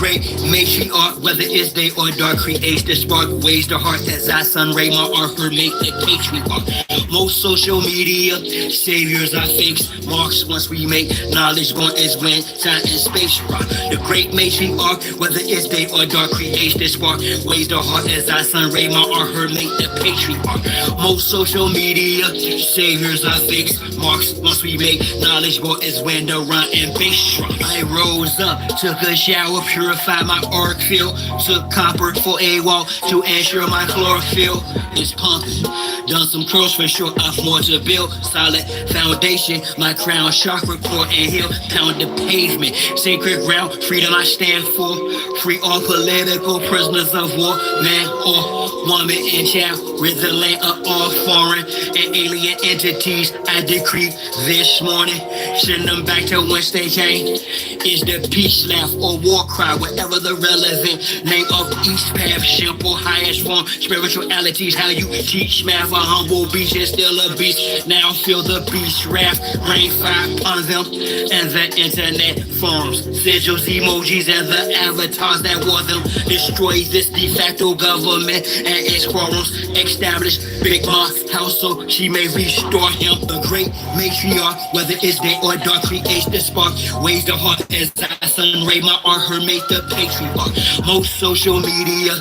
great matriarch, whether it's day or dark, creates the spark, weighs the heart as I sun ray my art, her make the patriarch. Most social media saviors are fakes, marks once we make knowledge born is when time and space rock. The great matriarch, whether it's day or dark, creates the spark, weighs the heart as I sun ray my art, her make the patriarch. Most social media saviors are fakes, marks once we make knowledge born is when the run and bass drop. I rose up, took a shower, purified my arc field, took copper for a wall to ensure my chlorophyll is pumping. Done some curls for sure, I've more to build. Solid foundation, my crown chakra, core and hill, pound the pavement. Sacred ground, freedom I stand for. Free all political prisoners of war, man or woman and child. Rid the land of all foreign and alien entities. I decree this morning, send them back to whence they came. Is the peace laugh or war cry, whatever the relevant name of each path. Simple, highest form, spiritualities, how you teach math. A humble beach is still a beast. Now feel the beast wrath, rain fire upon them, and the internet forms, sigils, emojis, and the avatars that wore them. Destroy this de facto government and its quarrels. Establish Big Ma house so she may restore him. The great matriarch, whether it's day or dark, creates the spark, weighs the heart as I sun ray my art, her make the patriarch. Most social media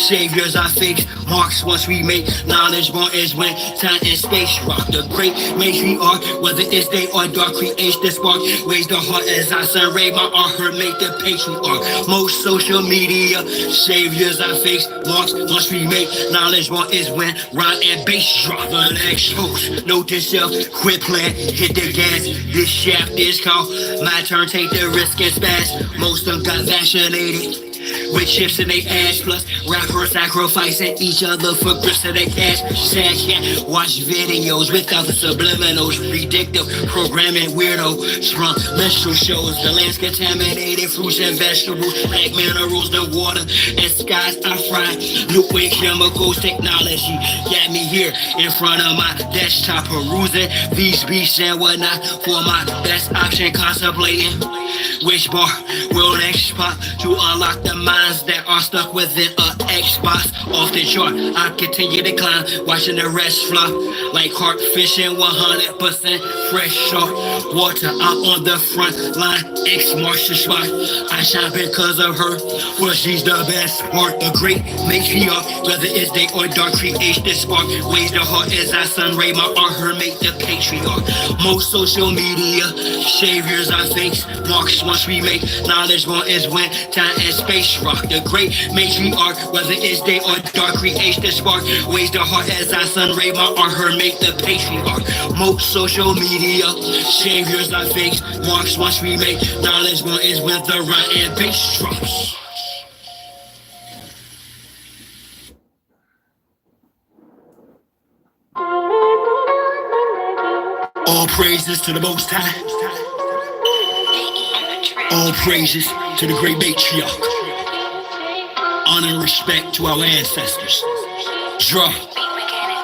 saviors are fakes, marks once we make knowledge born is when time and space rock. The great matriarch, whether it's day or dark, creates the spark, weighs the heart as I sun ray my art, her make the patriarch. Most social media saviors are fakes, marks once we make knowledge born is when rhyme and bass drop. The next host, note to self, quit playing, hit the gas. This shaft is called my turn, take the risk and spaz. Most of them got vaccinated with chips in their ass, plus rappers sacrificing each other for grist of their cash. Sad cat, watch videos without the subliminals, predictive programming, weirdo strong menstrual shows. The land's contaminated, fruits and vegetables, like minerals, the water and skies I fry. New wave chemicals, technology got me here in front of my desktop, perusing these beats and whatnot for my best option, contemplating which bar will next pop to unlock the minds that are stuck within a Xbox. Off the chart, I continue to climb, watching the rest flop like carp fishing, 100% fresh shark water. I'm on the front line, X marks the spot. I shine because of her, for she's the best part. The great matriarch, whether it's day or dark, creates the spark, weighs the heart as I sun ray my art, her make the patriarch. Most social media saviors are fakes, marks once we make knowledge born is when time and space rock. The great matriarch, whether it's day or dark, creates the spark, weighs the heart as I sun ray my art, her make the patriarch. Most social media saviors are fakes, marks once we make knowledge born is when the run and bass drops. All praises to the Most High. All praises to the great matriarch. Honor and respect to our ancestors. Jah,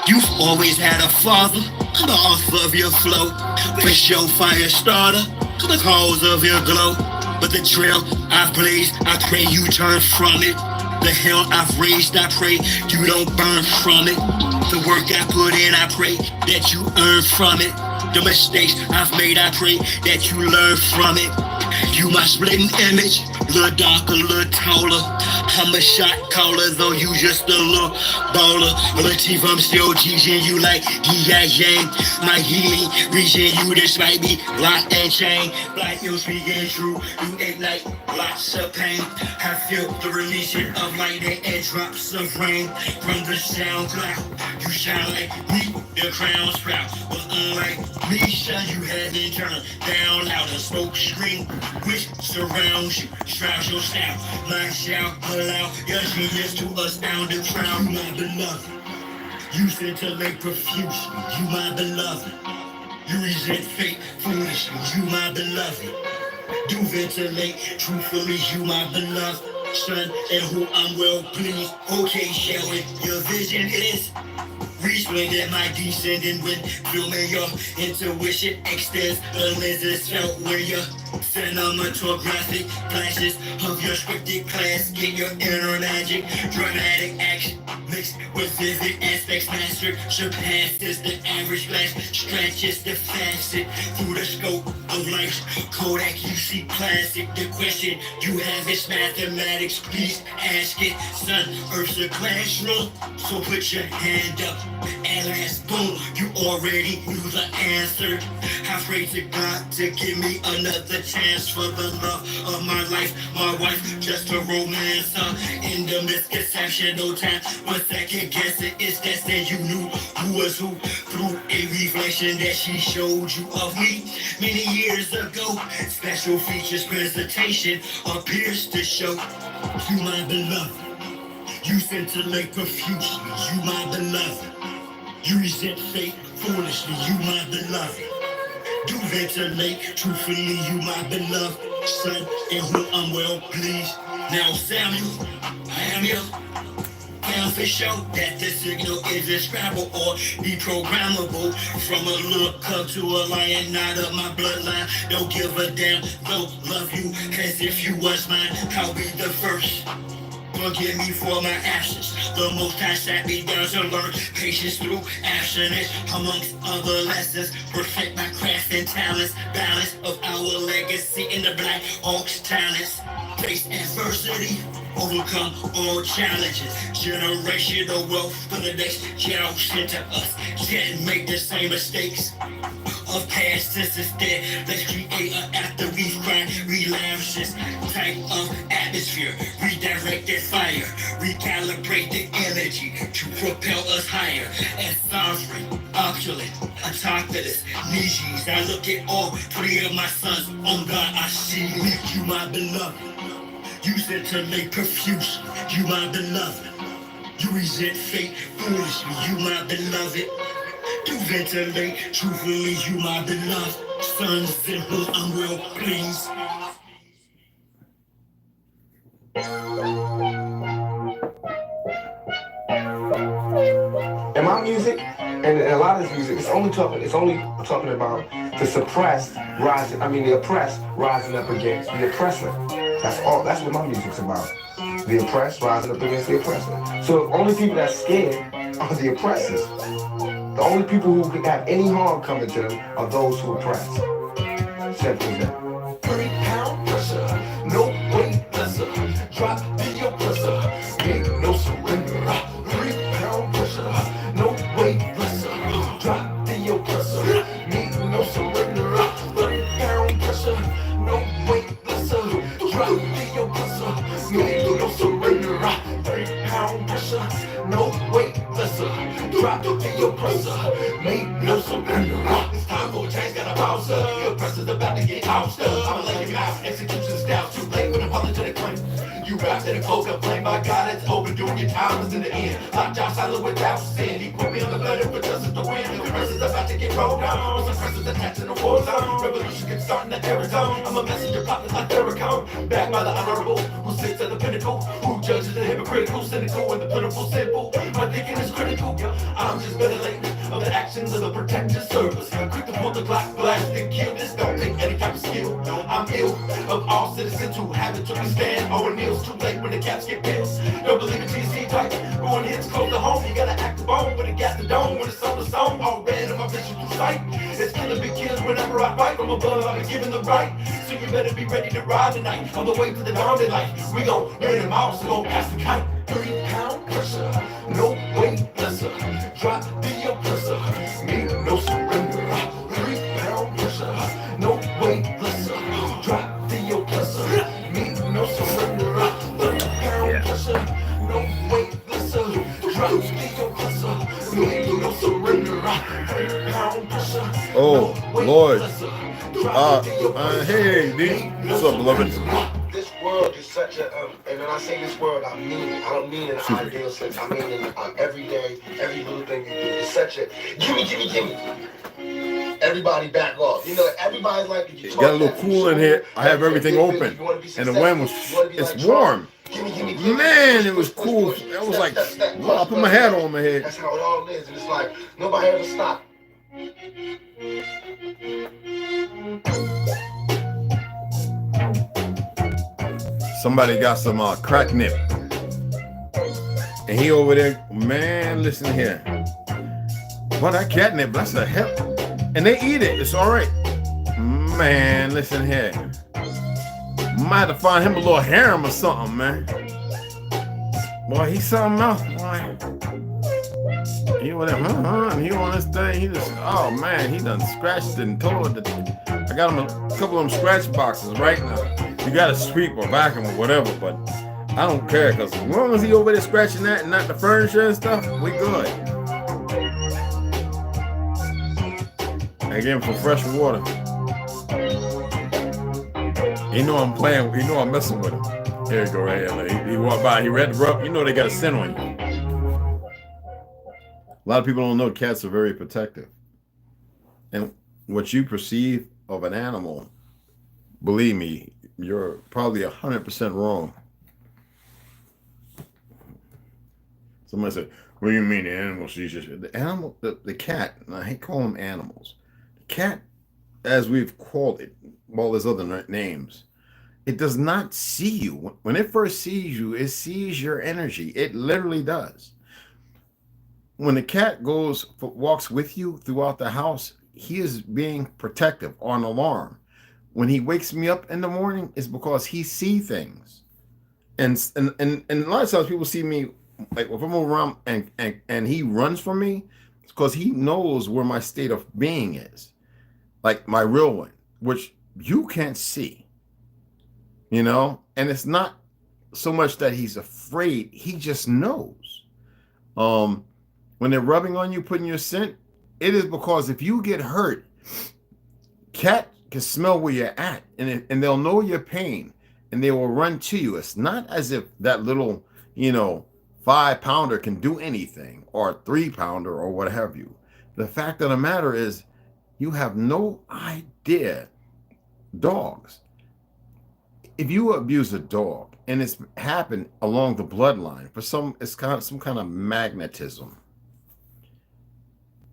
you've always had a father, the author of your flow, for your fire starter, to the cause of your glow. But the trail I've blazed, I pray you turn from it. The hell I've raised, I pray you don't burn from it. The work I put in, I pray that you earn from it. The mistakes I've made, I pray that you learn from it. You my splitting image, little darker, little taller. I'm a shot caller, though you just a little baller. Latif, I'm still teaching you like Yang. My healing reaching you despite me lock and chain. Like you speaking true, you ignite lots of pain. I feel the releasing of lightning and drops of rain from the sound cloud. You shine like me, the crown sprout. But unlike me, son, you haven't turned down loud. A smoke screen which surrounds you, shrouds your style. My shout allow your genius to astound the crowd. You my beloved, you scintillate profusely. You my beloved, you resent fate foolishly. You my beloved, do ventilate truthfully. You my beloved son, and who I'm well pleased. Okay, shall it? Your vision is resplendent, my descendant when filming your intuition extends. The lenses felt when you're Cinematographic flashes of your scripted class. Get your inner magic, dramatic action mixed with vivid aspects mastered. Surpasses the average glass, stretches the facet through the scope of life's Kodak. You see classic. The question you have is mathematics. Please ask it. Son, Earth's a classroom, so put your hand up. And last, boom, you already knew the answer. I pray to God to give me another chance for the love of my life. My wife, just a romancer. In the misconception, no time. 1 second guessing, it's destined. You knew who was who through a reflection that she showed you of me many years ago. Special features presentation appears to show you my beloved. You scintillate profusely, you my beloved. You resent fate foolishly, you my beloved. You ventilate truthfully, you my beloved son, in whom I'm well pleased. Now Samuel, I am here. Now for sure that the signal is describable or deprogrammable. From a look up to a lion, not of my bloodline. Don't give a damn, don't love you as if you was mine. I'll be the first. Forgive me for my absence. The Most High sat me down to learn patience through abstinence. Amongst other lessons, perfect my craft and talents. Balance of our legacy in the Black Hawk's talents. Face adversity, overcome all challenges. Generational wealth for the next generation to us. Can't make the same mistakes of past since instead. Let's create an after we've cried relapses type of atmosphere. Redirected fire, recalibrate the energy to propel us higher. As sovereign, opulent, autochthonous, Nijis. I look at all 3 of my sons. On God I see me. You my beloved. You scintillate profusely. You my beloved. You resent fate foolishly. You my beloved. You ventilate truthfully, you my beloved sons in whom I'm well pleased. In my music, and in a lot of this music, it's only talking about the suppressed rising. I mean, the oppressed rising up against the oppressor. That's all. That's what my music's about. The oppressed rising up against the oppressor. So the only people that's scared are the oppressors. The only people who can have any harm coming to them are those who oppress. Simple as that. 3-pound pressure, no weight lesser. Drop the oppressor, make no surrender. 3-pound pressure, no weight lesser. Drop the oppressor, make no surrender. 3-pound pressure, no weight lesser. Drop the oppressor, make no surrender. 3-pound pressure, no weight lesser. Drop the oppressor, make no surrender. It's time for a change, got a bounce up. The oppressor's about to get ousted. I'ma lay him out, execution's down. Too late with apologetic claim. You rap in a cold complaint, my God, it's overdue. Your time is in the end. Lockjaw silent without sin. He put me on the letter for justice to win. The oppressor's about to get rolled down. With suppressors attached in the war zone. Revolution can start in the air zone. I'm a messenger popping like Farrakhan. Backed by the honorable, who sits at the pinnacle. Who judges the hypocritical, cynical, and the pitiful simple. My thinking is critical. I'm just ventilating of the actions of the protective service. Quick to pull the Glock, blast and kill. This don't take any type of skill. I'm ill of all citizens who haven't took a stand. Or kneels too late when the caps get pills. Don't believe in GC type. Going hits close to home. You gotta act the bone when it got the dome. When it's on the song, all red in my vision through sight. It's killing big kills whenever I fight. From above, I've been given the right. So you better be ready to ride tonight. On the way to the dawn daylight. We gon' burn them out, so gon' pass the kite. 3-pound pressure, no weight lesser. Drop the oppressor, make no surrender. 3-pound pressure, no weight lesser. Drop the oppressor, make no surrender. 3-pound pressure, no weight lesser. Drop the oppressor, make no surrender. 3-pound pressure, oh no Lord. lesser. Hey D, what's up, beloved? This world is such a, and when I say this world, I mean it. I don't mean in an ideal sense. I mean in every day, every little thing you do. It's such a gimme. Everybody back off. You know, everybody's like, you got a little cool in here. I have everything open, and the wind was, it's warm. Man, it was cool. It was like, well, I put my hat on my head. That's how it all is, and it's like nobody ever stopped. somebody got some crack nip. And he over there, man, listen here. Well, that catnip, that's a hell. And they eat it, it's all right. Man, listen here. Might have to find him a little harem or something, man. Boy, he's something else, boy. He on that, he on this thing, he just, oh man, he done scratched and tore it. I got him a couple of them scratch boxes right now. You gotta sweep or vacuum or whatever, but I don't care, because as long as he over there scratching that and not the furniture and stuff, we good. I gave him some fresh water. He know I'm playing, he know I'm messing with him. Here you go right here. Like, he walked by, he read the rub, you know they got a scent on you. A lot of people don't know cats are very protective. And what you perceive of an animal, believe me, you're probably 100% wrong. Somebody said, what do you mean the animal sees you? The animal, the cat, and I hate calling them animals. The cat, as we've called it, well, there's other names, it does not see you. When it first sees you, it sees your energy. It literally does. When the cat walks with you throughout the house, he is being protective, on alarm. When he wakes me up in the morning, it's because he sees things. And a lot of times people see me, like if I'm around and he runs from me, it's because he knows where my state of being is. Like my real one, which you can't see. You know? And it's not so much that he's afraid, he just knows. When they're rubbing on you, putting your scent, it is because if you get hurt, cat can smell where you're at, and they'll know your pain, and they will run to you. It's not as if that little, 5-pounder can do anything, or a 3-pounder, or what have you. The fact of the matter is, you have no idea. Dogs. If you abuse a dog, and it's happened along the bloodline, it's kind of some kind of magnetism.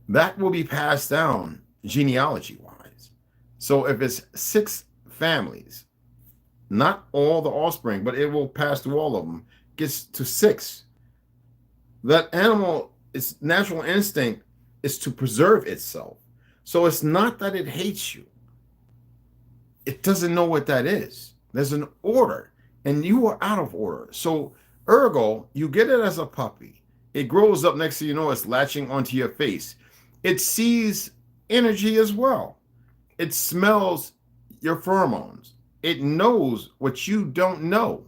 That will be passed down genealogy-wise. So if it's 6 families, not all the offspring, but it will pass through all of them, gets to 6. That animal, its natural instinct is to preserve itself. So it's not that it hates you. It doesn't know what that is. There's an order, and you are out of order. So ergo, you get it as a puppy. It grows up, next thing you know, it's latching onto your face. It sees energy as well. It smells your pheromones. It knows what you don't know.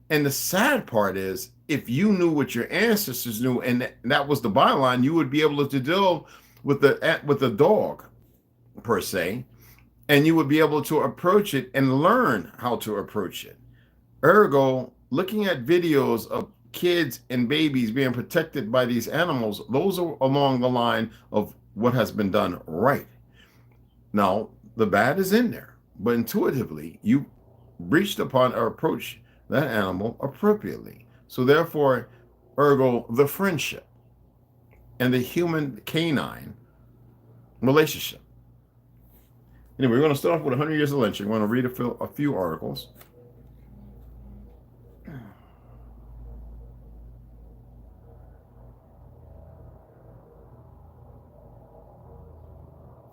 And the sad part is, if you knew what your ancestors knew, and that was the byline, you would be able to deal with the dog, per se, and you would be able to approach it and learn how to approach it. Ergo, looking at videos of kids and babies being protected by these animals, those are along the line of what has been done right. Now, the bad is in there, but intuitively, you reached upon or approached that animal appropriately. So therefore, ergo, the friendship and the human canine relationship. Anyway, we're going to start off with 100 years of lynching. We're going to read a few articles.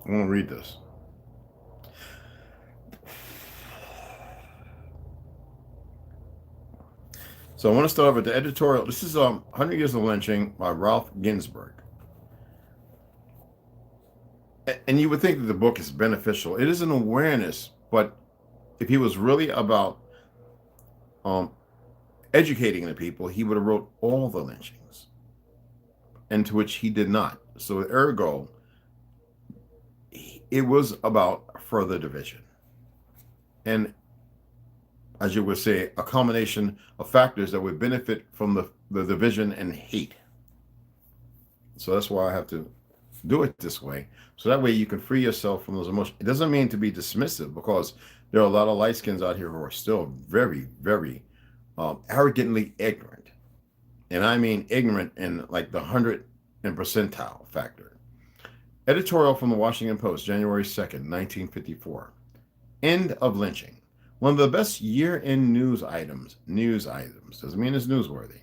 I'm going to read this. So I want to start with the editorial. This is 100 Years of Lynching by Ralph Ginsberg. And you would think that the book is beneficial. It is an awareness, but if he was really about educating the people, he would have wrote all the lynchings, and to which he did not. So ergo, it was about further division. And as you would say, a combination of factors that would benefit from the division and hate. So that's why I have to do it this way. So that way you can free yourself from those emotions. It doesn't mean to be dismissive, because there are a lot of light skins out here who are still very, very arrogantly ignorant. And I mean ignorant in like the 100th percentile factor. Editorial from the Washington Post, January 2nd, 1954. End of lynching. One of the best year-end news items doesn't mean it's newsworthy,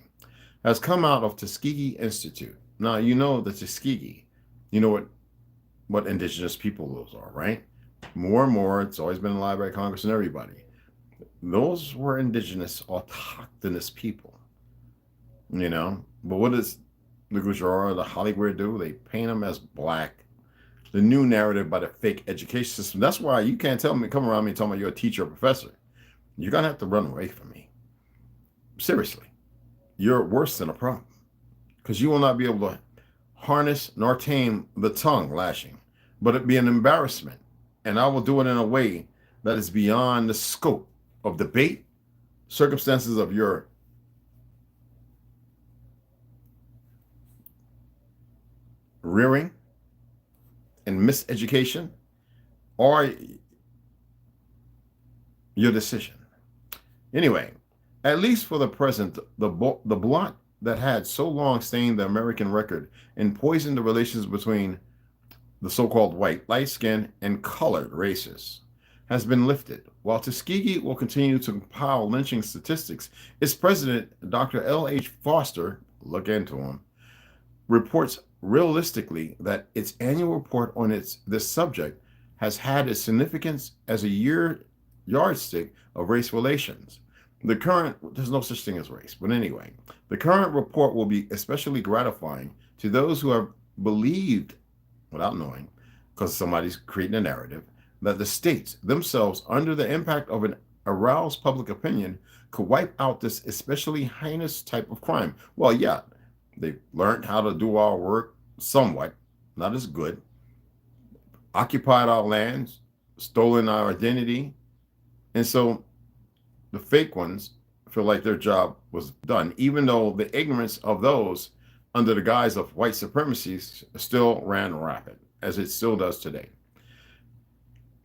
has come out of Tuskegee Institute. Now, you know the Tuskegee, you know what indigenous people those are, right? More and more, it's always been in the Library of Congress and everybody. Those were indigenous, autochthonous people, you know. But what does the Gujarat, the Hollywood do? They paint them as black. The new narrative by the fake education system. That's why you can't come around me and tell me you're a teacher or professor. You're going to have to run away from me. Seriously. You're worse than a problem. Because you will not be able to harness nor tame the tongue lashing. But it'd be an embarrassment. And I will do it in a way that is beyond the scope of debate, circumstances of your rearing and miseducation, or your decision. Anyway, at least for the present, the blot that had so long stained the American record and poisoned the relations between the so-called white, light-skinned, and colored races has been lifted. While Tuskegee will continue to compile lynching statistics, its president, Dr. L.H. Foster, look into him, reports realistically that its annual report on this subject has had its significance as a yardstick of race relations. There's no such thing as race, but anyway, the current report will be especially gratifying to those who have believed, without knowing, because somebody's creating a narrative, that the states themselves, under the impact of an aroused public opinion, could wipe out this especially heinous type of crime. Well, yeah, they've learned how to do our work somewhat, not as good, occupied our lands, stolen our identity, and so the fake ones feel like their job was done, even though the ignorance of those under the guise of white supremacy still ran rapid, as it still does today.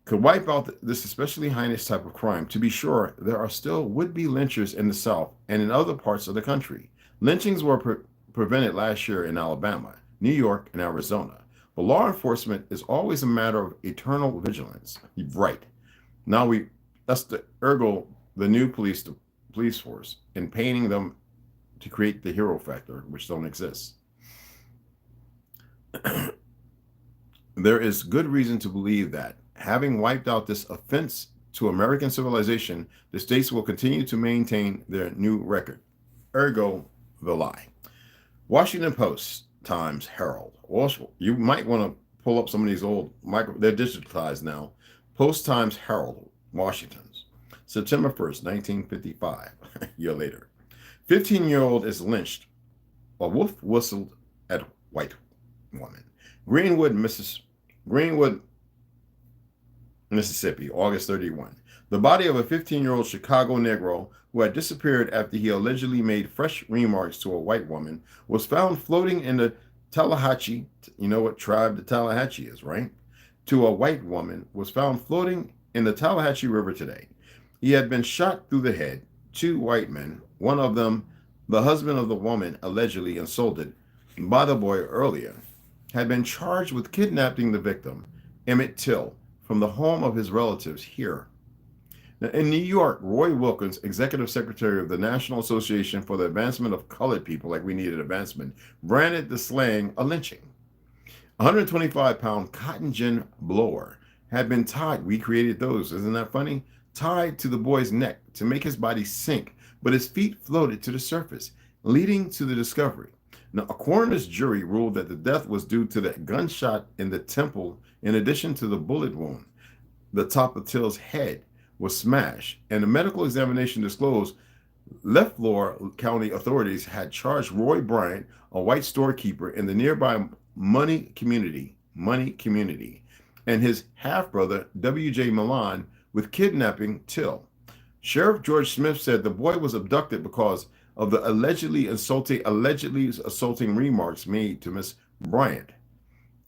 Could wipe out this especially heinous type of crime. To be sure, there are still would-be lynchers in the South and in other parts of the country. Lynchings were prevented last year in Alabama, New York, and Arizona. But law enforcement is always a matter of eternal vigilance. Right. Now that's the new police force, and painting them to create the hero factor, which don't exist. There is good reason to believe that, having wiped out this offense to American civilization, the states will continue to maintain their new record. Ergo, the lie. Washington Post, Times, Herald. You might want to pull up some of these old they're digitalized now. Post, Times, Herald, Washington's. September 1st, 1955, a year later. 15-year-old is lynched. A wolf whistled at white woman. Greenwood, Mississippi, August 31. The body of a 15-year-old Chicago Negro who had disappeared after he allegedly made fresh remarks to a white woman was found floating in the Tallahatchie. You know what tribe the Tallahatchie is, right? To a white woman was found floating in the Tallahatchie River today. He had been shot through the head. 2 white men, one of them the husband of the woman allegedly insulted by the boy earlier, had been charged with kidnapping the victim, Emmett Till, from the home of his relatives here. Now, in New York, Roy Wilkins, executive secretary of the National Association for the Advancement of Colored People, like we needed advancement, branded the slaying a lynching. A 125-pound cotton gin blower had been tied. We created those, isn't that funny? Tied to the boy's neck to make his body sink, but his feet floated to the surface, leading to the discovery. Now, a coroner's jury ruled that the death was due to the gunshot in the temple, in addition to the bullet wound. The top of Till's head was smashed, and the medical examination disclosed Leflore County authorities had charged Roy Bryant, a white storekeeper in the nearby Money Community, and his half-brother, W.J. Milan, with kidnapping Till. Sheriff George Smith said the boy was abducted because of the allegedly assaulting remarks made to Miss Bryant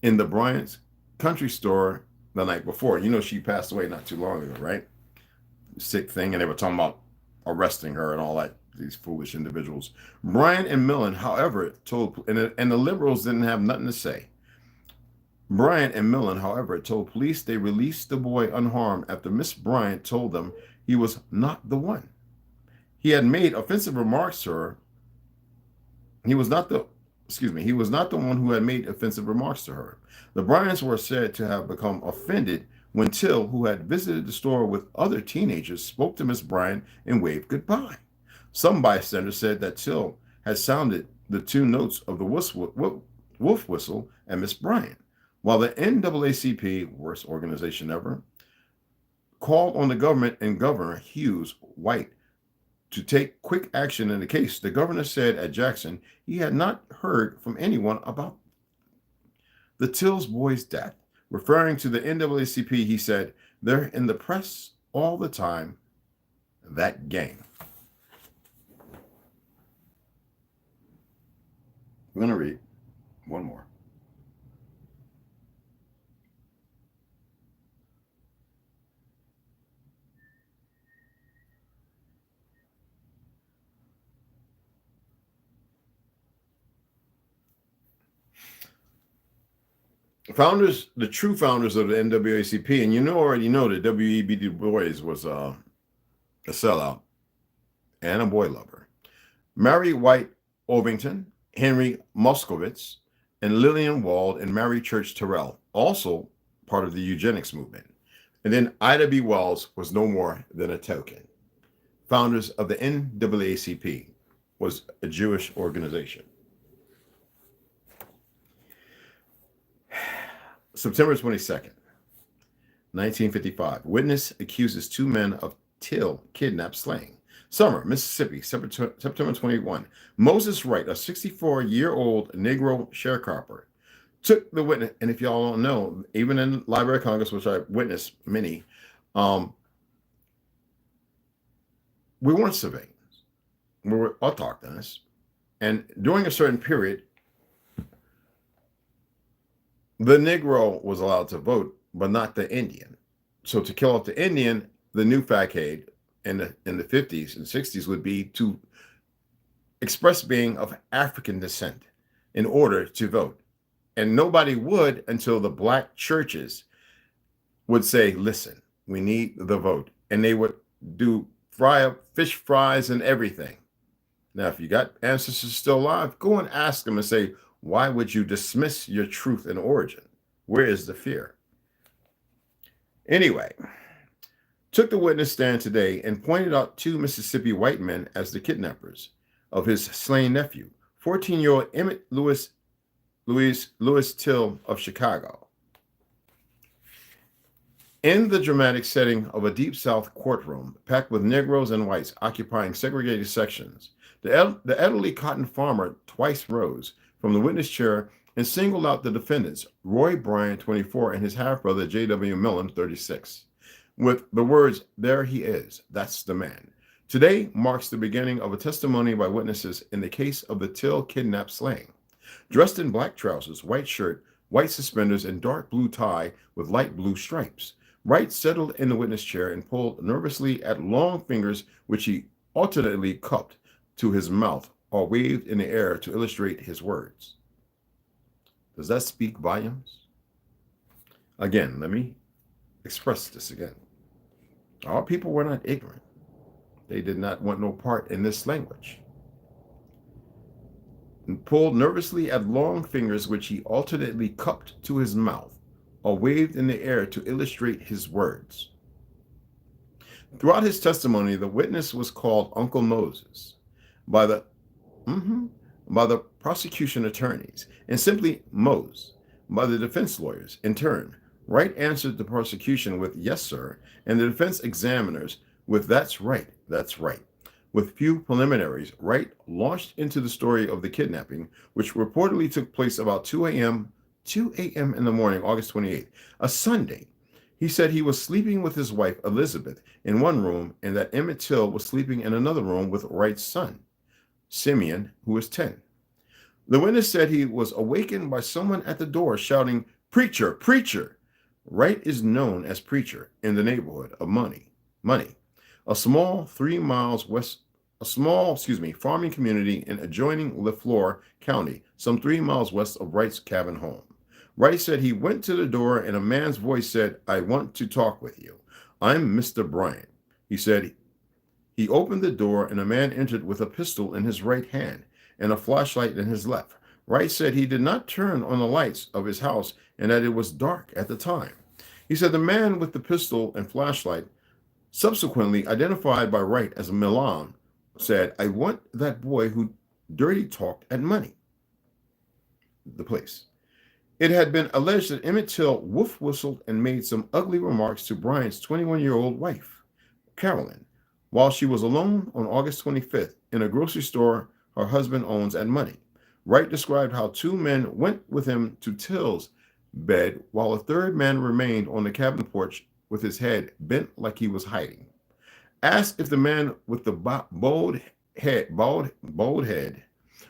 in the Bryant's country store the night before. You know, she passed away not too long ago, right? Sick thing, and they were talking about arresting her and all that, these foolish individuals. Bryant and Millen, however, told, and the liberals didn't have nothing to say. Bryant and Millen, however, told police they released the boy unharmed after Miss Bryant told them he was not the one. He had made offensive remarks to her. He was not the one who had made offensive remarks to her. The Bryants were said to have become offended when Till, who had visited the store with other teenagers, spoke to Miss Bryant and waved goodbye. Some bystanders said that Till had sounded the 2 notes of the wolf whistle at Miss Bryant, while the NAACP, worst organization ever, called on the government and Governor Hughes White to take quick action in the case. The governor said at Jackson he had not heard from anyone about the Till's boy's death. Referring to the NAACP, he said, "They're in the press all the time, that gang." I'm going to read one more. The true founders of the NAACP, and you already know that W.E.B. Du Bois was a sellout and a boy lover. Mary White Ovington, Henry Moskowitz, and Lillian Wald and Mary Church Terrell, also part of the eugenics movement. And then Ida B. Wells was no more than a token. Founders of the NAACP was a Jewish organization. September 22nd, 1955. Witness accuses 2 men of Till kidnap slaying. Summer, Mississippi, September 21. Moses Wright, a 64-year-old Negro sharecropper, took the witness. And if y'all don't know, even in Library of Congress, which I witnessed many, we weren't civilians. We were autochthonous. And during a certain period, the Negro was allowed to vote, but not the Indian. So to kill off the Indian, the new facade in the 50s and 60s would be to express being of African descent in order to vote. And nobody would until the black churches would say, listen, we need the vote. And they would do fish fries and everything. Now, if you got ancestors still alive, go and ask them and say, why would you dismiss your truth and origin? Where is the fear? Anyway, took the witness stand today and pointed out 2 Mississippi white men as the kidnappers of his slain nephew, 14-year-old Emmett Louis Till of Chicago. In the dramatic setting of a Deep South courtroom packed with Negroes and whites occupying segregated sections, the elderly cotton farmer twice rose from the witness chair and singled out the defendants, Roy Bryant, 24, and his half-brother, J.W. Millen, 36, with the words, "There he is, that's the man." Today marks the beginning of a testimony by witnesses in the case of the Till kidnap slaying. Dressed in black trousers, white shirt, white suspenders, and dark blue tie with light blue stripes, Wright settled in the witness chair and pulled nervously at long fingers which he alternately cupped to his mouth or waved in the air to illustrate his words. Does that speak volumes? Again, let me express this again. Our people were not ignorant. They did not want no part in this language. And pulled nervously at long fingers which he alternately cupped to his mouth or waved in the air to illustrate his words. Throughout his testimony, the witness was called Uncle Moses by the prosecution attorneys and simply Mose by the defense lawyers. In turn, Wright answered the prosecution with "yes, sir," and the defense examiners with "that's right, that's right." With few preliminaries, Wright launched into the story of the kidnapping, which reportedly took place about 2 a.m. in the morning, August 28th, a Sunday. He said he was sleeping with his wife, Elizabeth, in one room, and that Emmett Till was sleeping in another room with Wright's son, Simeon, who was 10. The witness said he was awakened by someone at the door shouting, "Preacher, preacher!" Wright is known as Preacher in the neighborhood of Money, a small farming community in adjoining LeFlore County, some 3 miles west of Wright's cabin home. Wright said he went to the door and a man's voice said, "I want to talk with you. I'm Mr. Bryant. He said he opened the door and a man entered with a pistol in his right hand and a flashlight in his left. Wright said he did not turn on the lights of his house and that it was dark at the time. He said the man with the pistol and flashlight, subsequently identified by Wright as Milan, said, "I want that boy who dirty talked at money." The place. It had been alleged that Emmett Till wolf whistled and made some ugly remarks to Bryant's 21-year-old wife, Carolyn, while she was alone on August 25th in a grocery store her husband owns at Money. Wright described how two men went with him to Till's bed while a third man remained on the cabin porch with his head bent like he was hiding. Asked if the man with the bald head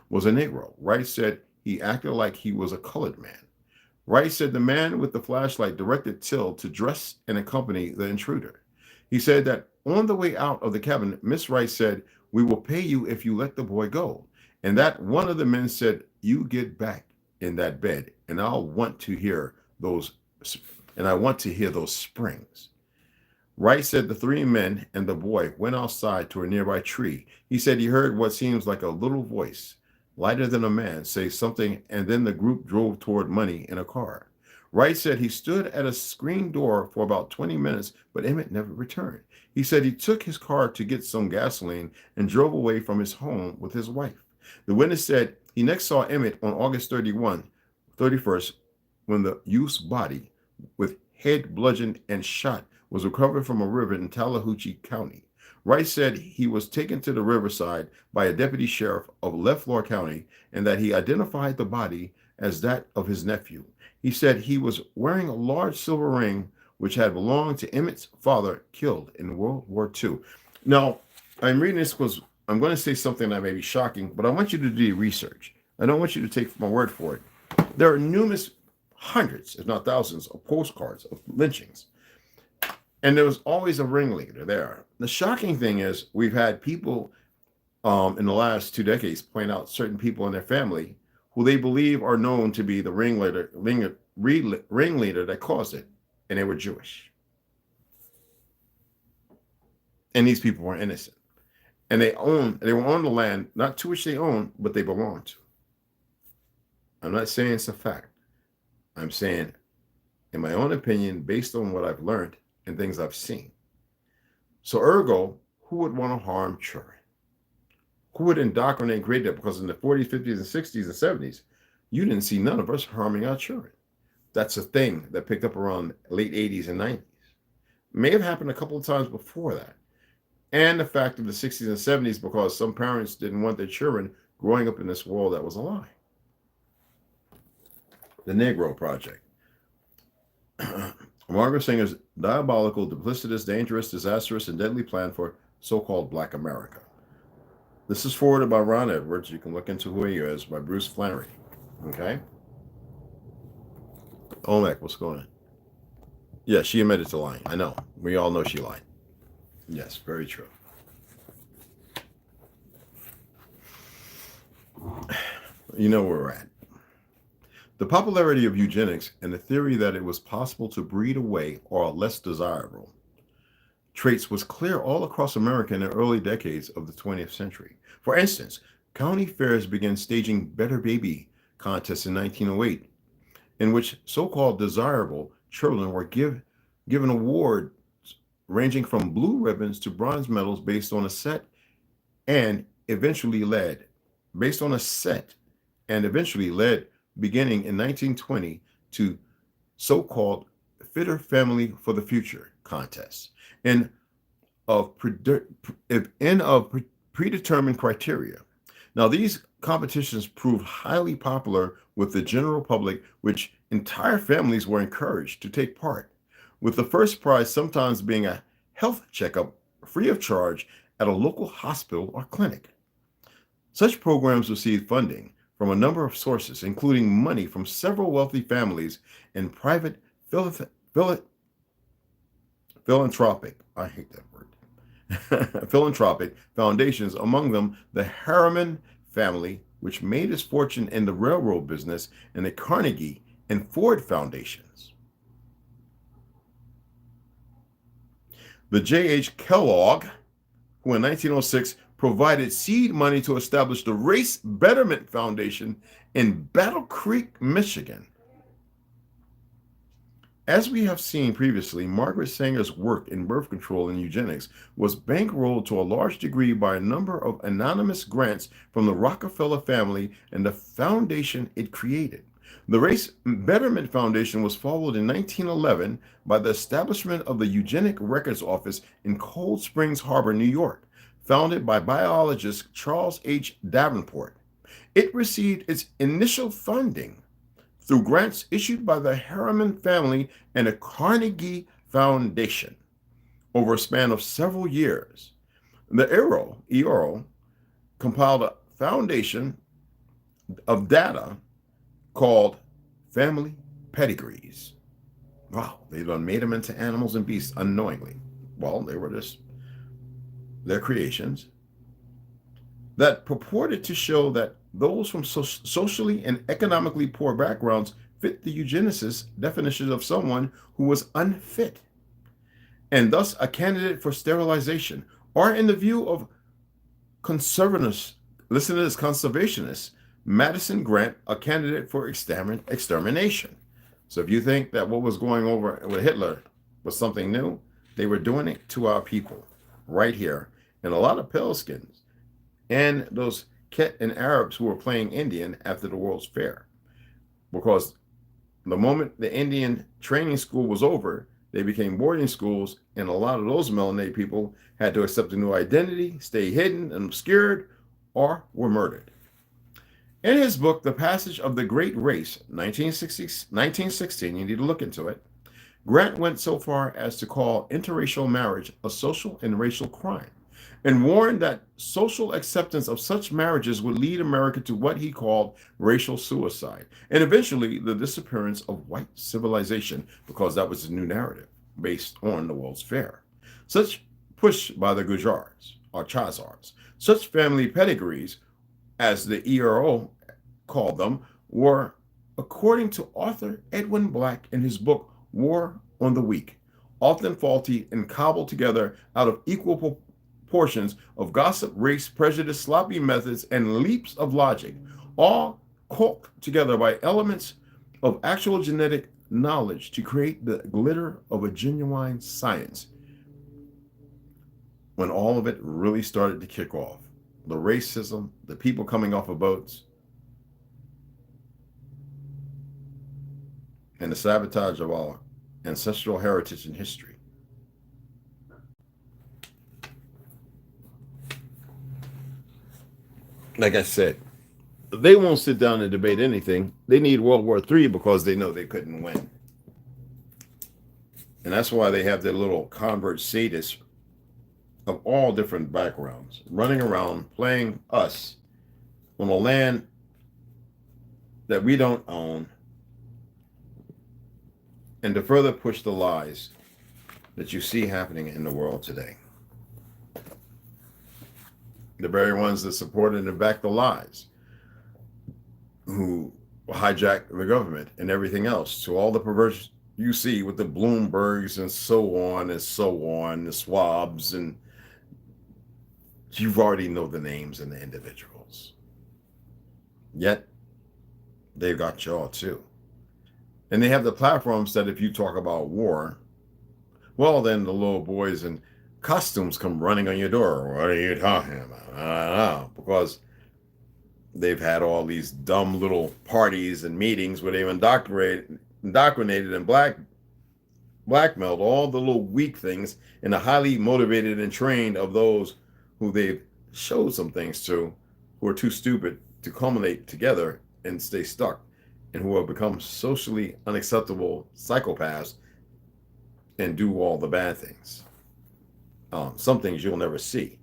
was a Negro, Wright said he acted like he was a colored man. Wright said the man with the flashlight directed Till to dress and accompany the intruder. He said that on the way out of the cabin, Miss Wright said, "We will pay you if you let the boy go." And that one of the men said, "You get back in that bed, and I want to hear those springs." Wright said the three men and the boy went outside to a nearby tree. He said he heard what seems like a little voice, lighter than a man, say something, and then the group drove toward Money in a car. Wright said he stood at a screen door for about 20 minutes, but Emmett never returned. He said he took his car to get some gasoline and drove away from his home with his wife. The witness said he next saw Emmett on August 31st, when the youth's body, with head bludgeoned and shot, was recovered from a river in Tallahatchie County. Wright said he was taken to the riverside by a deputy sheriff of Leflore County and that he identified the body as that of his nephew. He said he was wearing a large silver ring which had belonged to Emmett's father, killed in World War II. Now, I'm reading this because I'm going to say something that may be shocking, but I want you to do research. I don't want you to take my word for it. There are numerous hundreds, if not thousands, of postcards of lynchings. And there was always a ringleader there. The shocking thing is we've had people in the last 2 decades point out certain people in their family who they believe are known to be the ringleader that caused it, and they were Jewish. And these people were innocent. And they were on the land, not to which they owned, but they belonged to. I'm not saying it's a fact. I'm saying, in my own opinion, based on what I've learned and things I've seen. So ergo, who would want to harm children? Who would indoctrinate and create that? Because in the 40s, 50s, and 60s, and 70s, you didn't see none of us harming our children. That's a thing that picked up around late 80s and 90s. May have happened a couple of times before that. And the fact of the 60s and 70s, because some parents didn't want their children growing up in this world that was a lie. The NEGRO Project. Margaret Singer's diabolical, duplicitous, dangerous, disastrous, and deadly plan for so-called Black America. This is forwarded by Ron Edwards. You can look into who he is, by Bruce Flannery. Okay? Olmec, what's going on? Yeah, she admitted to lying. I know. We all know she lied. Yes, very true. You know where we're at. The popularity of eugenics and the theory that it was possible to breed away or less desirable traits was clear all across America in the early decades of the 20th century. For instance, county fairs began staging Better Baby contests in 1908, in which so-called desirable children were given awards ranging from blue ribbons to bronze medals based on a set and eventually led beginning in 1920 to so-called Fitter Family for the Future contests and of predetermined criteria. Now, these competitions proved highly popular with the general public, which entire families were encouraged to take part, with the first prize sometimes being a health checkup free of charge at a local hospital or clinic. Such programs received funding from a number of sources, including money from several wealthy families and private philanthropic, I hate that word, philanthropic foundations, among them the Harriman family, which made its fortune in the railroad business, and the Carnegie and Ford foundations. The J.H. Kellogg, who in 1906 provided seed money to establish the Race Betterment Foundation in Battle Creek, Michigan. As we have seen previously, Margaret Sanger's work in birth control and eugenics was bankrolled to a large degree by a number of anonymous grants from the Rockefeller family and the foundation it created. The Race Betterment Foundation was followed in 1911 by the establishment of the Eugenic Records Office in Cold Springs Harbor, New York, founded by biologist Charles H. Davenport. It received its initial funding through grants issued by the Harriman family and the Carnegie Foundation over a span of several years. The ERO compiled a foundation of data called Family Pedigrees. Wow, they done made them into animals and beasts unknowingly. Well, they were just their creations that purported to show that those from socially and economically poor backgrounds fit the eugenicist definition of someone who was unfit and thus a candidate for sterilization, or in the view of conservationists, listen to this, conservationists, Madison Grant, a candidate for extermination. So if you think that what was going over with Hitler was something new, they were doing it to our people right here. And a lot of pale skins and those Ket and Arabs who were playing Indian after the World's Fair. Because the moment the Indian training school was over, they became boarding schools, and a lot of those melanated people had to accept a new identity, stay hidden and obscured, or were murdered. In his book, The Passage of the Great Race, 1916, you need to look into it, Grant went so far as to call interracial marriage a social and racial crime, and warned that social acceptance of such marriages would lead America to what he called racial suicide, and eventually the disappearance of white civilization, because that was the new narrative based on the World's Fair. Such push by the Gujars, or Chazars, such family pedigrees, as the ERO called them, were, according to author Edwin Black in his book War on the Weak, often faulty and cobbled together out of equal portions of gossip, race, prejudice, sloppy methods, and leaps of logic, all caulked together by elements of actual genetic knowledge to create the glitter of a genuine science. When all of it really started to kick off, the racism, the people coming off of boats, and the sabotage of our ancestral heritage and history. Like I said, they won't sit down and debate anything. They need World War III because they know they couldn't win. And that's why they have their little convert sadists of all different backgrounds running around playing us on a land that we don't own, and to further push the lies that you see happening in the world today. The very ones that supported and backed the lies, who hijacked the government and everything else, to all the perversion you see with the Bloombergs and so on, the Swabs, and you've already know the names and the individuals. Yet, they've got y'all too. And they have the platforms that if you talk about war, well, then the little boys in costumes come running on your door. What are you talking about? I don't know. Because they've had all these dumb little parties and meetings where they've indoctrinated and blackmailed all the little weak things and the highly motivated and trained of those who they've showed some things to, who are too stupid to culminate together and stay stuck, and who have become socially unacceptable psychopaths and do all the bad things. Some things you'll never see.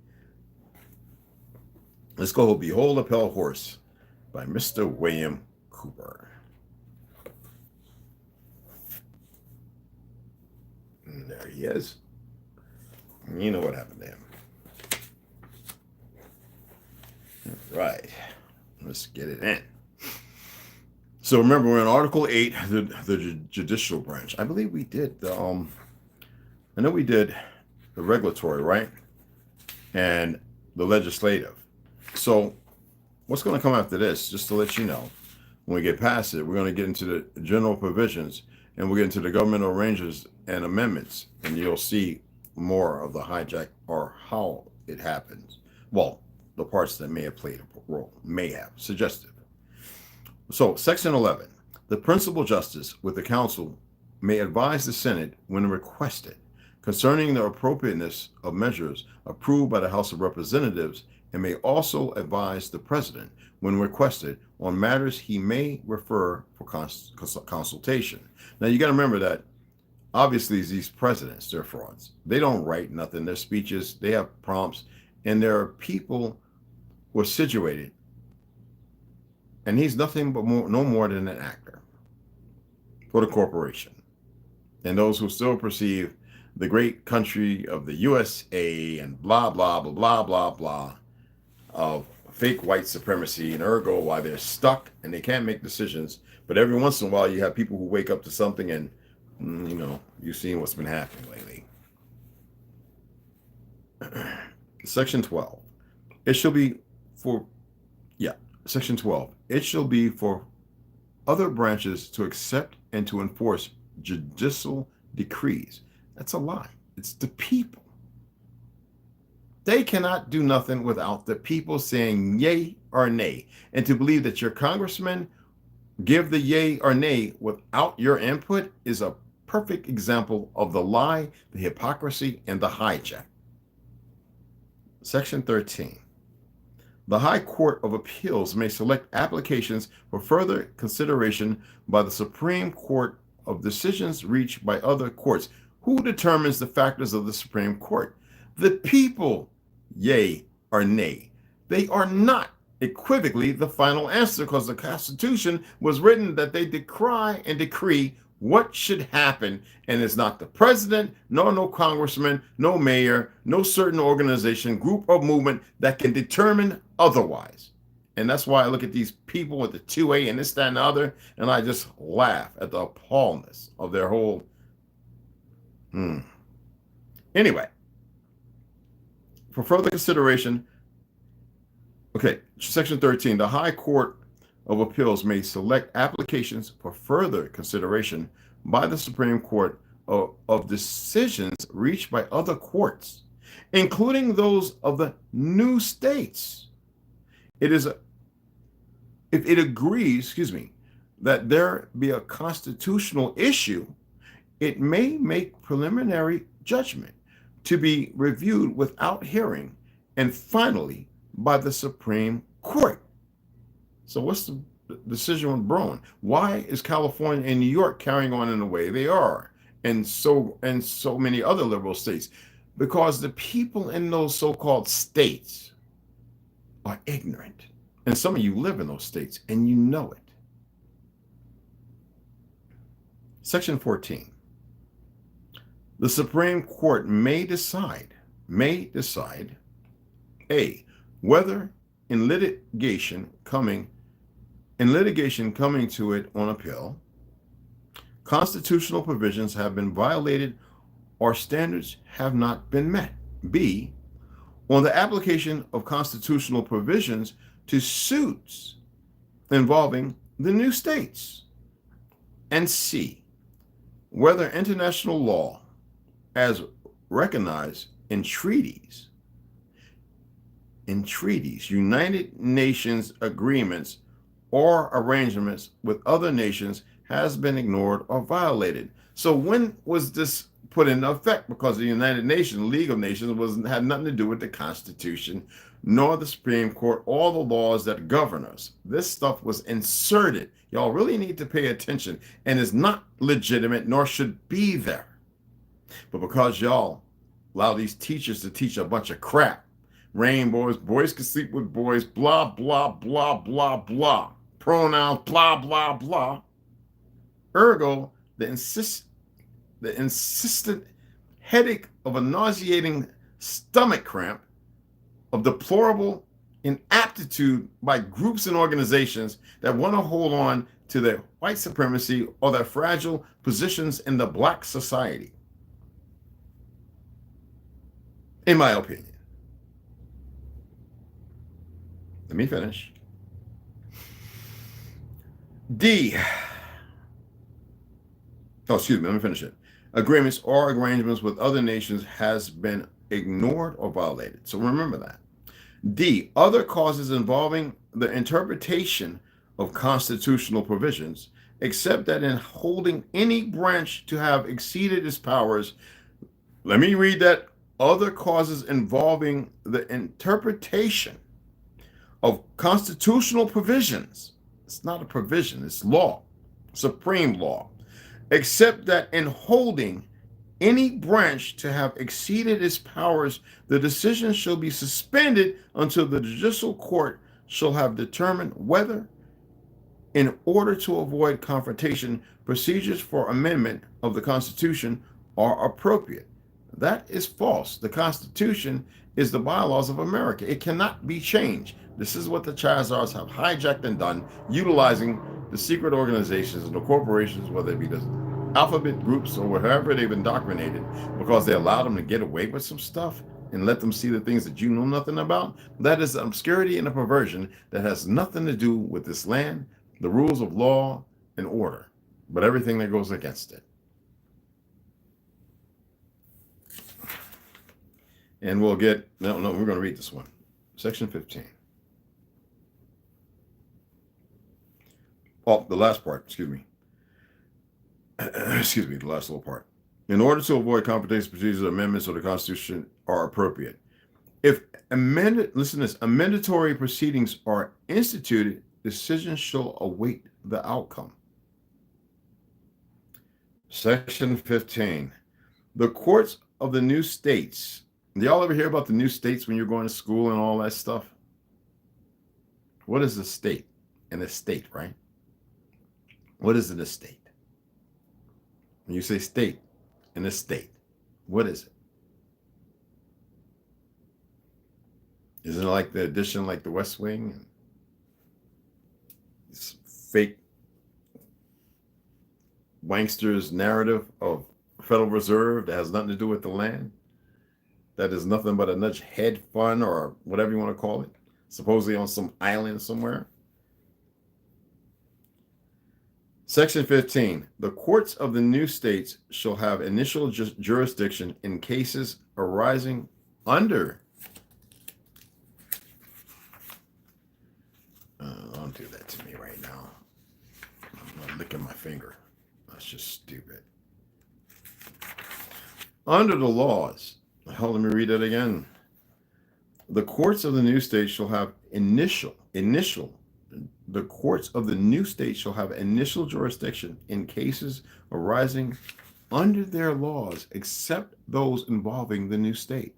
Let's go Behold a Pale Horse by Mr. William Cooper. And there he is. You know what happened to him. All right. Let's get it in. So remember, we're in Article 8, the judicial branch. I believe we did the, I know we did the regulatory, right? And the legislative. So what's going to come after this, just to let you know, when we get past it, we're going to get into the general provisions, and we'll get into the governmental arrangements and amendments, and you'll see more of the hijack or how it happens. Well, the parts that may have played a role, may have, suggestive. So, Section 11, the principal justice with the council may advise the Senate when requested concerning the appropriateness of measures approved by the House of Representatives, and may also advise the president when requested on matters he may refer for consultation. Now, you got to remember that obviously these presidents, they're frauds. They don't write nothing. Their speeches, they have prompts, and there are people who are situated, and he's nothing but no more than an actor for the corporation. And those who still perceive the great country of the USA and blah, blah, blah, blah, blah, blah, of fake white supremacy, and ergo why they're stuck and they can't make decisions. But every once in a while you have people who wake up to something, and you know, you've seen what's been happening lately. Section 12. It shall be for, Section 12. It shall be for other branches to accept and to enforce judicial decrees. That's a lie. It's the people. They cannot do nothing without the people saying yay or nay. And to believe that your congressman give the yay or nay without your input is a perfect example of the lie, the hypocrisy, and the hijack. Section 13. The High Court of Appeals may select applications for further consideration by the Supreme Court of decisions reached by other courts. Who determines the factors of the Supreme Court? The people, yay or nay. They are not equivocally the final answer, because the Constitution was written that they decry and decree what should happen, and it's not the president, nor no congressman, no mayor, no certain organization, group, or movement that can determine otherwise. And that's why I look at these people with the 2A and this, that, and the other, and I just laugh at the appallness of their whole. Anyway, for further consideration, okay, Section 13, the High Court of Appeals may select applications for further consideration by the Supreme Court of decisions reached by other courts, including those of the new states. If it agrees, that there be a constitutional issue, it may make preliminary judgment to be reviewed without hearing, and finally by the Supreme Court. So what's the decision with Brown? Why is California and New York carrying on in the way they are, and so many other liberal states? Because the people in those so-called states are ignorant. And some of you live in those states and you know it. Section 14. The Supreme Court may decide, A, whether in litigation coming to it on appeal, constitutional provisions have been violated or standards have not been met. B, on the application of constitutional provisions to suits involving the new states. And C, whether international law as recognized in treaties, United Nations agreements, or arrangements with other nations has been ignored or violated. So when was this put into effect? Because the United Nations, League of Nations, had nothing to do with the Constitution, nor the Supreme Court, all the laws that govern us. This stuff was inserted. Y'all really need to pay attention, and is not legitimate, nor should be there. But because y'all allow these teachers to teach a bunch of crap, rainbows, boys can sleep with boys, blah, blah, blah, blah, blah, pronouns, blah, blah, blah. Ergo, the insistent headache of a nauseating stomach cramp, of deplorable inaptitude by groups and organizations that want to hold on to their white supremacy or their fragile positions in the black society. in my opinion. Let me finish. D. Oh, excuse me, let me finish it. Agreements or arrangements with other nations has been ignored or violated. So remember that. D. Other causes involving the interpretation of constitutional provisions, except that in holding any branch to have exceeded its powers. Let me read that. Other causes involving the interpretation of constitutional provisions. It's not a provision, it's law, supreme law. Except that in holding any branch to have exceeded its powers, the decision shall be suspended until the judicial court shall have determined whether, in order to avoid confrontation, procedures for amendment of the Constitution are appropriate. That is false. The Constitution is the bylaws of America. It cannot be changed. This is what the Chazars have hijacked and done, utilizing the secret organizations and the corporations, whether it be the alphabet groups or wherever they've indoctrinated, because they allow them to get away with some stuff and let them see the things that you know nothing about. That is obscurity and a perversion that has nothing to do with this land, the rules of law and order, but everything that goes against it. And we'll get, no, we're going to read this one. Section 15. Oh, the last part, excuse me. Excuse me, the last little part. In order to avoid confrontation, procedures, amendments of the Constitution are appropriate. If listen to this, amendatory proceedings are instituted, decisions shall await the outcome. Section 15. The courts of the new states. Do y'all ever hear about the new states when you're going to school and all that stuff? What is a state? An estate, right? What is an estate? When you say state, an estate, what is it? Isn't it like the addition, like the West Wing? This fake wanksters narrative of Federal Reserve that has nothing to do with the land? That is nothing but a nudge head fund or whatever you want to call it, supposedly on some island somewhere. Section 15. The courts of the new states shall have initial jurisdiction in cases arising under. Don't do that to me right now. I'm not licking my finger. That's just stupid. Under the laws. Hell, let me read it again. The courts of the new state shall have the courts of the new state shall have initial jurisdiction in cases arising under their laws, except those involving the new state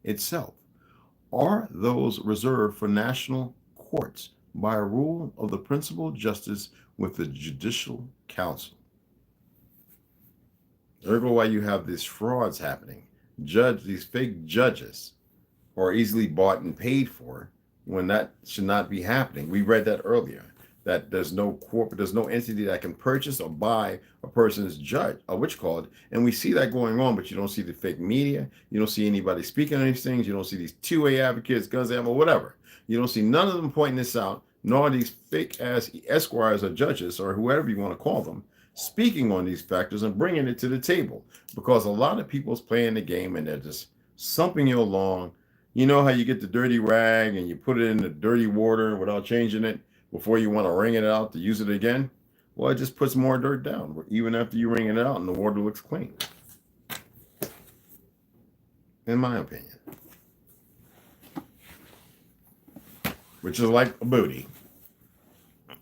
itself, or those reserved for national courts by a rule of the principal justice with the Judicial Council. Ergo, why you have these frauds happening. These fake judges are easily bought and paid for when that should not be happening. We read that earlier, that there's no entity that can purchase or buy a person's judge, and we see that going on, but you don't see the fake media. You don't see anybody speaking on these things. You don't see these 2A advocates, guns, ammo, whatever. You don't see none of them pointing this out, nor these fake ass esquires or judges or whoever you want to call them, speaking on these factors and bringing it to the table, because a lot of people's playing the game and they're just sumping you along. You know how you get the dirty rag and you put it in the dirty water without changing it before you want to wring it out to use it again? Well, it just puts more dirt down even after you wring it out and the water looks clean, in my opinion. Which is like a booty.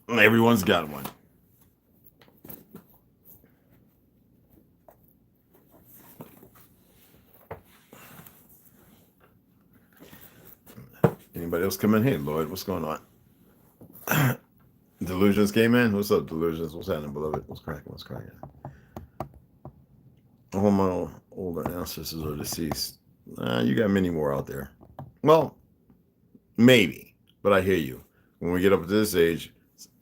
Everyone's got one. Anybody else come in here? Lloyd, what's going on? Delusions came in. What's up, Delusions? What's happening, beloved? What's cracking? What's cracking? All my older ancestors are deceased. You got many more out there. Well, maybe, but I hear you. When we get up to this age,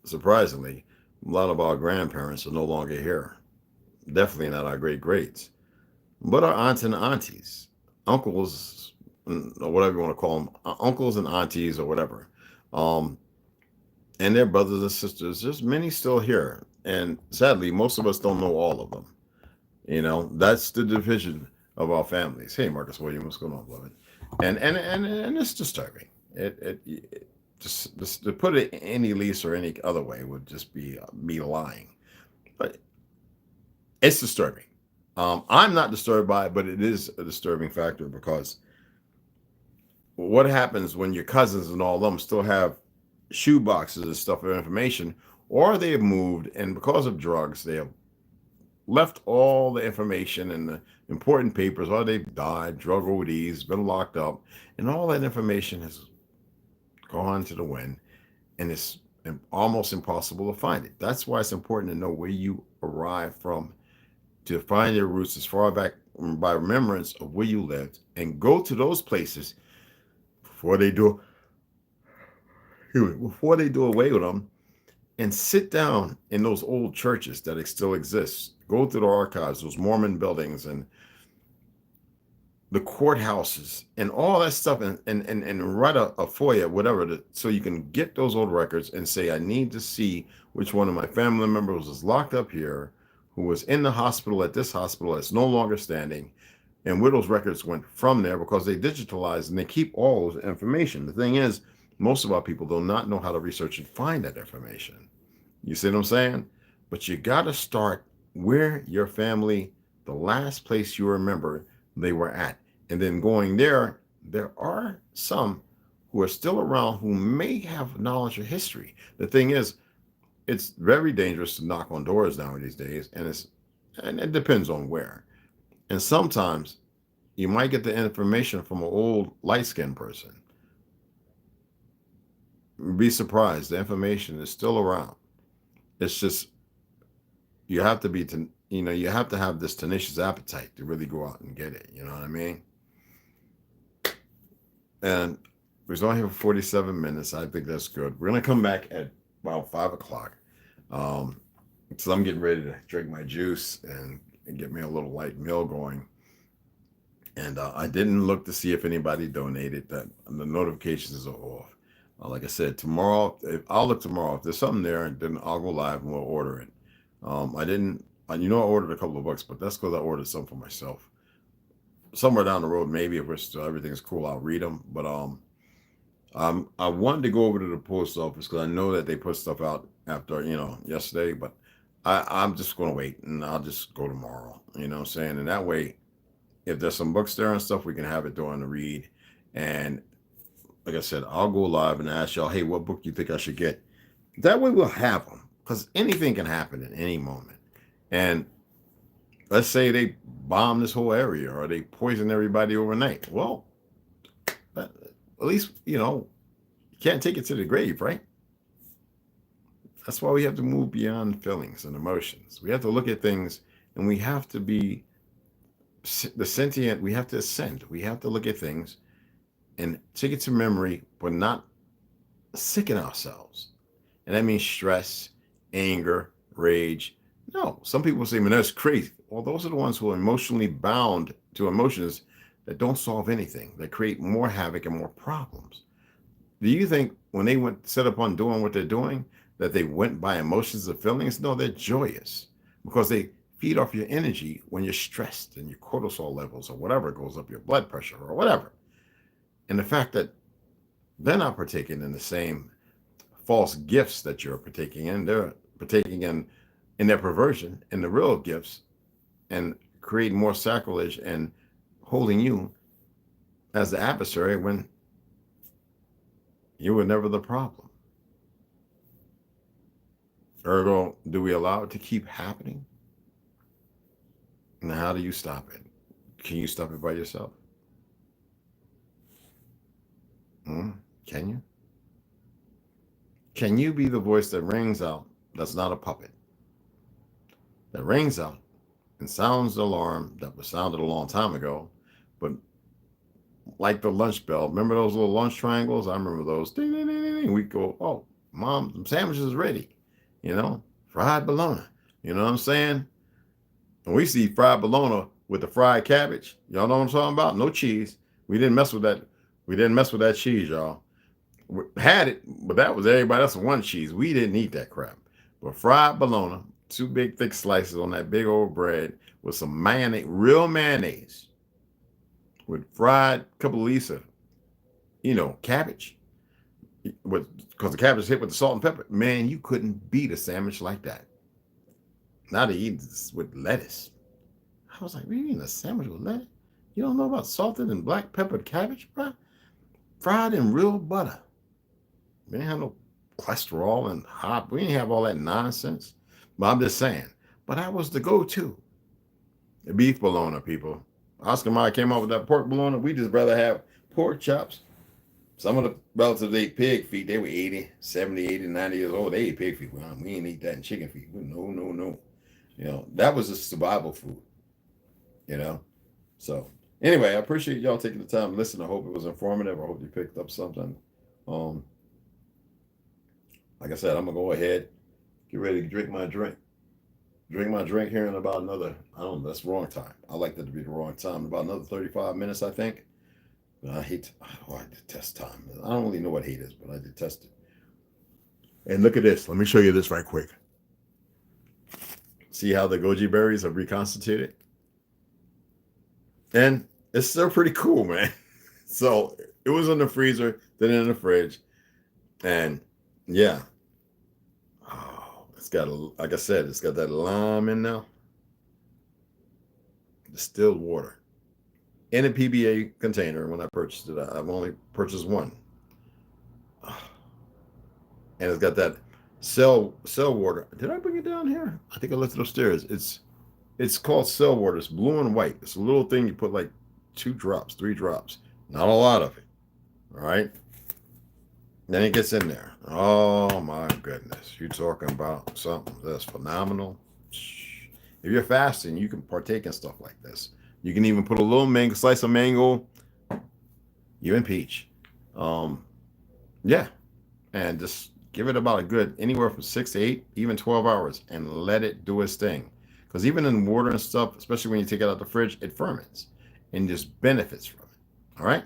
surprisingly, a lot of our grandparents are no longer here. Definitely not our great-greats. But our aunts and aunties, uncles, or whatever you want to call them, uncles and aunties or whatever. And their brothers and sisters. There's many still here. And sadly, most of us don't know all of them. You know, that's the division of our families. Hey, Marcus Williams, what's going on, beloved? And it's disturbing. It just to put it any least or any other way would just be lying. But it's disturbing. I'm not disturbed by it, but it is a disturbing factor because what happens when your cousins and all of them still have shoe boxes and stuff of information, or they have moved and because of drugs, they have left all the information and the important papers, or they've died, drug ODs, been locked up, and all that information has gone to the wind, and it's almost impossible to find it. That's why it's important to know where you arrive from, to find your roots as far back by remembrance of where you lived, and go to those places before they do away with them, and sit down in those old churches that still exist. Go to the archives, those Mormon buildings and the courthouses and all that stuff, and write a FOIA, whatever, so you can get those old records and say, I need to see which one of my family members was locked up here, who was in the hospital at this hospital that's no longer standing, and where those records went from there, because they digitalize and they keep all those information. The thing is, most of our people do not know how to research and find that information. You see what I'm saying? But you got to start where your family, the last place you remember they were at. And then going there, there are some who are still around who may have knowledge of history. The thing is, it's very dangerous to knock on doors nowadays days, and it depends on where. And sometimes you might get the information from an old light-skinned person. Be surprised, the information is still around. It's just, you have to be, you have to have this tenacious appetite to really go out and get it. You know what I mean? And we're only here for 47 minutes. I think that's good. We're going to come back at about 5 o'clock. So I'm getting ready to drink my juice and get me a little light meal going. And I didn't look to see if anybody donated. That the notifications are off. Like I said, tomorrow, I'll look tomorrow. If there's something there, then I'll go live and we'll order it. I ordered a couple of books, but that's because I ordered some for myself. Somewhere down the road, maybe if we're still, everything's cool, I'll read them. But I wanted to go over to the post office because I know that they put stuff out after, yesterday, but I'm just going to wait and I'll just go tomorrow, you know what I'm saying? And that way, if there's some books there and stuff, we can have it during the read. And like I said, I'll go live and ask y'all, hey, what book do you think I should get? That way we'll have them, because anything can happen at any moment. And let's say they bomb this whole area or they poison everybody overnight. Well, at least, you can't take it to the grave, right? That's why we have to move beyond feelings and emotions. We have to look at things, and we have to be the sentient. We have to ascend. We have to look at things and take it to memory, but not sicken ourselves. And that means stress, anger, rage. No, some people say, man, that's crazy. Well, those are the ones who are emotionally bound to emotions that don't solve anything, that create more havoc and more problems. Do you think when they set up on doing what they're doing, that they went by emotions or feelings? No, they're joyous because they feed off your energy when you're stressed and your cortisol levels or whatever goes up, your blood pressure or whatever. And the fact that they're not partaking in the same false gifts that you're partaking in, they're partaking in their perversion, in the real gifts, and creating more sacrilege and holding you as the adversary when you were never the problem. Ergo, do we allow it to keep happening? And how do you stop it? Can you stop it by yourself? Can you? Can you be the voice that rings out, that's not a puppet, that rings out and sounds the alarm that was sounded a long time ago, but like the lunch bell, remember those little lunch triangles? I remember those. Ding, ding, ding, ding. We go, oh, Mom, some sandwiches is ready. Fried bologna. You know what I'm saying? And we see fried bologna with the fried cabbage. Y'all know what I'm talking about? No cheese. We didn't mess with that. We didn't mess with that cheese, y'all. We had it, but that was everybody else one cheese. We didn't eat that crap. But fried bologna, 2 big thick slices on that big old bread with some mayonnaise, real mayonnaise, with fried couple of leaves of, cabbage. Because the cabbage hit with the salt and pepper. Man, you couldn't beat a sandwich like that. Now they eat this with lettuce. I was like, we eating a sandwich with lettuce? You don't know about salted and black peppered cabbage, bro? Fried in real butter. We didn't have no cholesterol and hot. We didn't have all that nonsense. But I'm just saying. But that was the go-to. The beef bologna, people. Oscar Mayer came up with that pork bologna. We just rather have pork chops. Some of the relatives ate pig feet. They were 80, 70, 80, 90 years old. They ate pig feet. Well, we didn't eat that in chicken feet. No. That was a survival food. So anyway, I appreciate y'all taking the time to listen. I hope it was informative. I hope you picked up something. Like I said, I'm gonna go ahead, get ready to drink my drink. Drink my drink here in about another, I don't know, that's the wrong time. I like that to be the wrong time. About another 35 minutes, I think. But I detest time. I don't really know what hate is, but I detest it. And look at this. Let me show you this right quick. See how the goji berries are reconstituted? And it's still pretty cool, man. So it was in the freezer, then in the fridge. And yeah. Oh, it's got, like I said, it's got that lime in now. Distilled water. In a PBA container when I purchased it. I've only purchased one. And it's got that cell water. Did I bring it down here? I think I left it upstairs. It's called cell water. It's blue and white. It's a little thing you put like 2 drops, 3 drops. Not a lot of it. All right. Then it gets in there. Oh my goodness. You're talking about something that's phenomenal. If you're fasting, you can partake in stuff like this. You can even put a little slice of mango, even peach. Yeah. And just give it about a good anywhere from 6 to 8, even 12 hours and let it do its thing. Because even in water and stuff, especially when you take it out of the fridge, it ferments and just benefits from it. All right.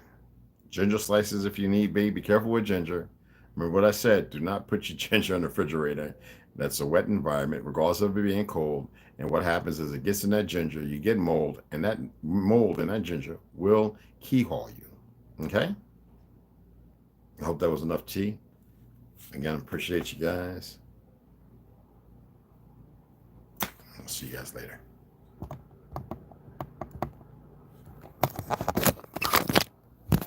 Ginger slices if you need be. Be careful with ginger. Remember what I said. Do not put your ginger in the refrigerator. That's a wet environment, regardless of it being cold. And what happens is it gets in that ginger, you get mold, and that mold in that ginger will keyhole you. Okay? I hope that was enough tea. Again, appreciate you guys. I'll see you guys later.